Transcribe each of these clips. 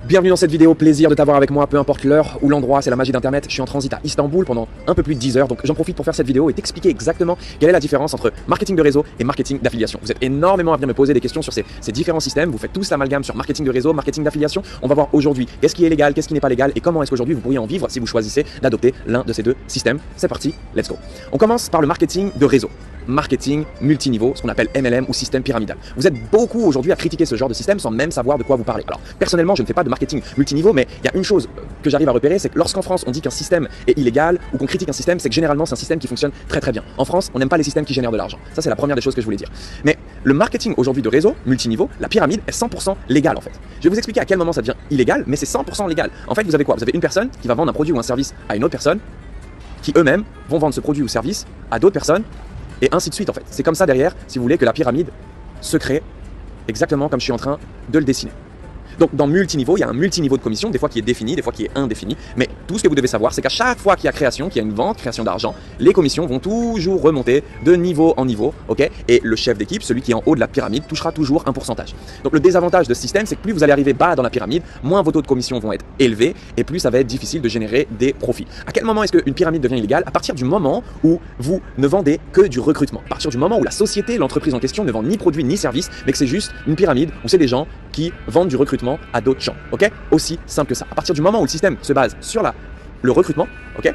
Bienvenue dans cette vidéo, plaisir de t'avoir avec moi, peu importe l'heure ou l'endroit, c'est la magie d'internet. Je suis en transit à Istanbul pendant un peu plus de 10 heures, donc j'en profite pour faire cette vidéo et t'expliquer exactement quelle est la différence entre marketing de réseau et marketing d'affiliation. Vous êtes énormément à venir me poser des questions sur ces différents systèmes, vous faites tous l'amalgame sur marketing de réseau, marketing d'affiliation. On va voir aujourd'hui qu'est-ce qui est légal, qu'est-ce qui n'est pas légal et comment est-ce qu'aujourd'hui vous pourriez en vivre si vous choisissez d'adopter l'un de ces deux systèmes. C'est parti, let's go. On commence par le marketing de réseau. Marketing multiniveau, ce qu'on appelle MLM ou système pyramidal. Vous êtes beaucoup aujourd'hui à critiquer ce genre de système sans même savoir de quoi vous parlez. Alors personnellement, je ne fais pas de marketing multiniveau, mais il y a une chose que j'arrive à repérer, c'est que lorsqu'en France on dit qu'un système est illégal ou qu'on critique un système, c'est que généralement c'est un système qui fonctionne très très bien. En France, on n'aime pas les systèmes qui génèrent de l'argent. Ça c'est la première des choses que je voulais dire. Mais le marketing aujourd'hui de réseau multiniveau, la pyramide est 100% légal en fait. Je vais vous expliquer à quel moment ça devient illégal, mais c'est 100% légal. En fait, vous avez quoi? Vous avez une personne qui va vendre un produit ou un service à une autre personne, qui eux-mêmes vont vendre ce produit ou service à d'autres personnes. Et ainsi de suite en fait. C'est comme ça derrière, si vous voulez, que la pyramide se crée exactement comme je suis en train de le dessiner. Donc dans multiniveau, il y a un multiniveau de commission, des fois qui est défini, des fois qui est indéfini. Mais tout ce que vous devez savoir, c'est qu'à chaque fois qu'il y a création, qu'il y a une vente, création d'argent, les commissions vont toujours remonter de niveau en niveau, ok? Et le chef d'équipe, celui qui est en haut de la pyramide, touchera toujours un pourcentage. Donc le désavantage de ce système, c'est que plus vous allez arriver bas dans la pyramide, moins vos taux de commission vont être élevés et plus ça va être difficile de générer des profits. À quel moment est-ce qu'une pyramide devient illégale? À partir du moment où vous ne vendez que du recrutement. À partir du moment où la société, l'entreprise en question ne vend ni produit ni service, mais que c'est juste une pyramide où c'est des gens qui vendent du recrutement à d'autres gens, ok? Aussi simple que ça. À partir du moment où le système se base sur le recrutement, ok?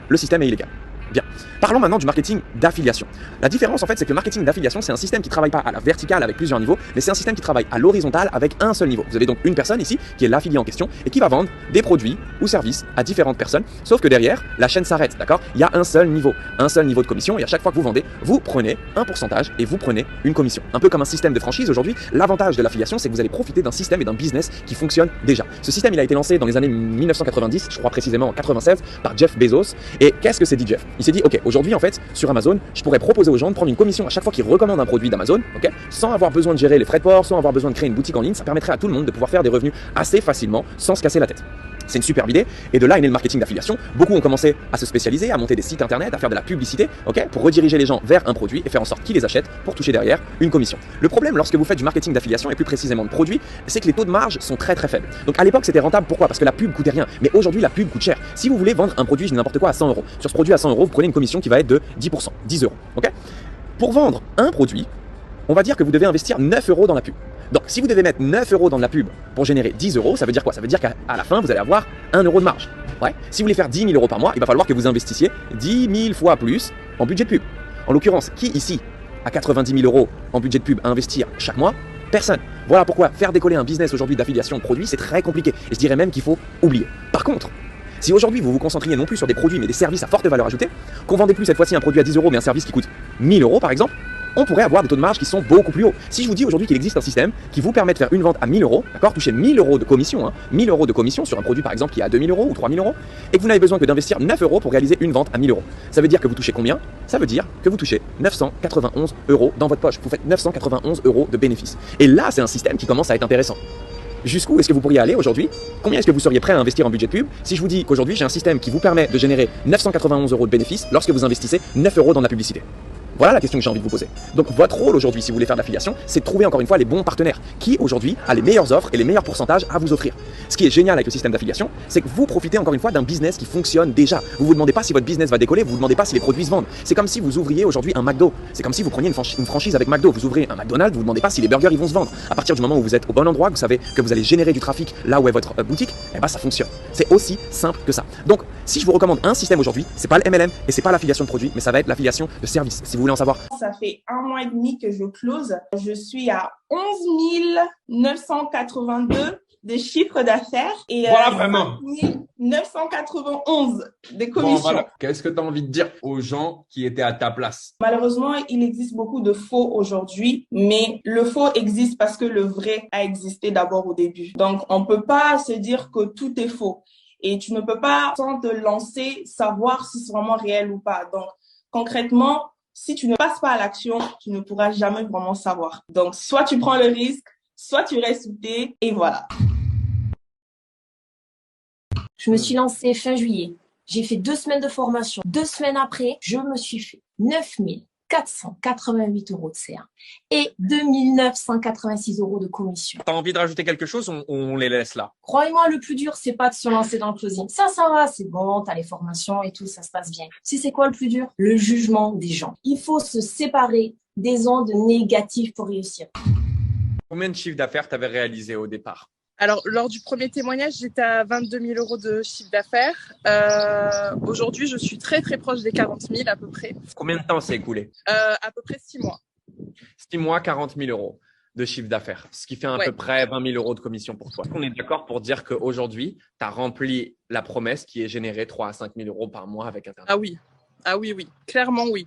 Le système est illégal. Bien. Parlons maintenant du marketing d'affiliation. La différence en fait, c'est que le marketing d'affiliation, c'est un système qui ne travaille pas à la verticale avec plusieurs niveaux, mais c'est un système qui travaille à l'horizontale avec un seul niveau. Vous avez donc une personne ici qui est l'affilié en question et qui va vendre des produits ou services à différentes personnes, sauf que derrière, la chaîne s'arrête, d'accord? Il y a un seul niveau de commission et à chaque fois que vous vendez, vous prenez un pourcentage et vous prenez une commission. Un peu comme un système de franchise aujourd'hui, l'avantage de l'affiliation, c'est que vous allez profiter d'un système et d'un business qui fonctionne déjà. Ce système, il a été lancé dans les années 1990, je crois précisément en 96, par Jeff Bezos. Et qu'est-ce que s'est dit Jeff? Il s'est dit, ok, aujourd'hui en fait, sur Amazon, je pourrais proposer aux gens de prendre une commission à chaque fois qu'ils recommandent un produit d'Amazon, ok, sans avoir besoin de gérer les frais de port, sans avoir besoin de créer une boutique en ligne. Ça permettrait à tout le monde de pouvoir faire des revenus assez facilement sans se casser la tête. C'est une superbe idée, et de là est né le marketing d'affiliation. Beaucoup ont commencé à se spécialiser, à monter des sites internet, à faire de la publicité, ok, pour rediriger les gens vers un produit et faire en sorte qu'ils les achètent pour toucher derrière une commission. Le problème lorsque vous faites du marketing d'affiliation et plus précisément de produits, c'est que les taux de marge sont très très faibles. Donc à l'époque c'était rentable, pourquoi? Parce que la pub coûtait rien, mais aujourd'hui la pub coûte cher. Si vous voulez vendre un produit, je dis n'importe quoi, à 100 euros, sur ce produit à 100 euros, vous prenez une commission qui va être de 10%, 10 euros, ok? Pour vendre un produit, on va dire que vous devez investir 9 euros dans la pub. Donc, si vous devez mettre 9 euros dans la pub pour générer 10 euros, ça veut dire quoi? Ça veut dire qu'à la fin, vous allez avoir 1 euro de marge. Ouais. Si vous voulez faire 10 000 euros par mois, il va falloir que vous investissiez 10 000 fois plus en budget de pub. En l'occurrence, qui ici a 90 000 euros en budget de pub à investir chaque mois? Personne. Voilà pourquoi faire décoller un business aujourd'hui d'affiliation de produits, c'est très compliqué. Et je dirais même qu'il faut oublier. Par contre, si aujourd'hui vous vous concentriez non plus sur des produits mais des services à forte valeur ajoutée, qu'on vendait plus cette fois-ci un produit à 10 euros mais un service qui coûte 1000 euros par exemple, on pourrait avoir des taux de marge qui sont beaucoup plus hauts. Si je vous dis aujourd'hui qu'il existe un système qui vous permet de faire une vente à 1000 euros, d'accord, toucher 1000 euros de commission, hein, 1000 euros de commission sur un produit par exemple qui est à 2000 euros ou 3000 euros, et que vous n'avez besoin que d'investir 9 euros pour réaliser une vente à 1000 euros, ça veut dire que vous touchez combien? Ça veut dire que vous touchez 991 euros dans votre poche. Vous faites 991 euros de bénéfices. Et là, c'est un système qui commence à être intéressant. Jusqu'où est-ce que vous pourriez aller aujourd'hui? Combien est-ce que vous seriez prêt à investir en budget de pub si je vous dis qu'aujourd'hui j'ai un système qui vous permet de générer 991 euros de bénéfices lorsque vous investissez 9 euros dans la publicité? Voilà la question que j'ai envie de vous poser. Donc votre rôle aujourd'hui, si vous voulez faire de l'affiliation, c'est de trouver encore une fois les bons partenaires qui aujourd'hui a les meilleures offres et les meilleurs pourcentages à vous offrir. Ce qui est génial avec le système d'affiliation, c'est que vous profitez encore une fois d'un business qui fonctionne déjà. Vous vous demandez pas si votre business va décoller, vous vous demandez pas si les produits se vendent. C'est comme si vous ouvriez aujourd'hui un McDo. C'est comme si vous preniez une franchise avec McDo. Vous ouvrez un McDonald's, vous vous demandez pas si les burgers ils vont se vendre. À partir du moment où vous êtes au bon endroit, que vous savez que vous allez générer du trafic là où est votre boutique, eh ben ça fonctionne. C'est aussi simple que ça. Donc si je vous recommande un système aujourd'hui, c'est pas le MLM et c'est pas l'affiliation de produits, mais ça va être l'affiliation de services. Si vous voulez en savoir. Ça fait 1 mois et demi que je close. Je suis à 11 982 de chiffre d'affaires et voilà, vraiment 5 991 de commissions. Bon, voilà. Qu'est-ce que tu as envie de dire aux gens qui étaient à ta place? Malheureusement, il existe beaucoup de faux aujourd'hui, mais le faux existe parce que le vrai a existé d'abord au début. Donc, on peut pas se dire que tout est faux. Et tu ne peux pas, sans te lancer, savoir si c'est vraiment réel ou pas. Donc, concrètement, si tu ne passes pas à l'action, tu ne pourras jamais vraiment savoir. Donc, soit tu prends le risque, soit tu restes soudé, et voilà. Je me suis lancée fin juillet. J'ai fait 2 semaines de formation. 2 semaines après, je me suis fait 9 000 488 € de CA et 2986 € de commission. T'as envie de rajouter quelque chose, on les laisse là. Croyez-moi, le plus dur, c'est pas de se lancer dans le closing. Ça va, c'est bon, t'as les formations et tout, ça se passe bien. C'est quoi le plus dur? Le jugement des gens. Il faut se séparer des ondes négatives pour réussir. Combien de chiffre d'affaires t'avais réalisé au départ? Alors, lors du premier témoignage, j'étais à 22 000 € de chiffre d'affaires. Aujourd'hui, je suis très proche des 40 000 à peu près. Combien de temps s'est écoulé? À peu près 6 mois. 6 mois, 40 000 € de chiffre d'affaires, ce qui fait à peu près 20 000 € de commission pour toi. On est d'accord pour dire qu'aujourd'hui, tu as rempli la promesse qui est générée 3 à 5 000 € par mois avec Internet. Ah oui, clairement oui.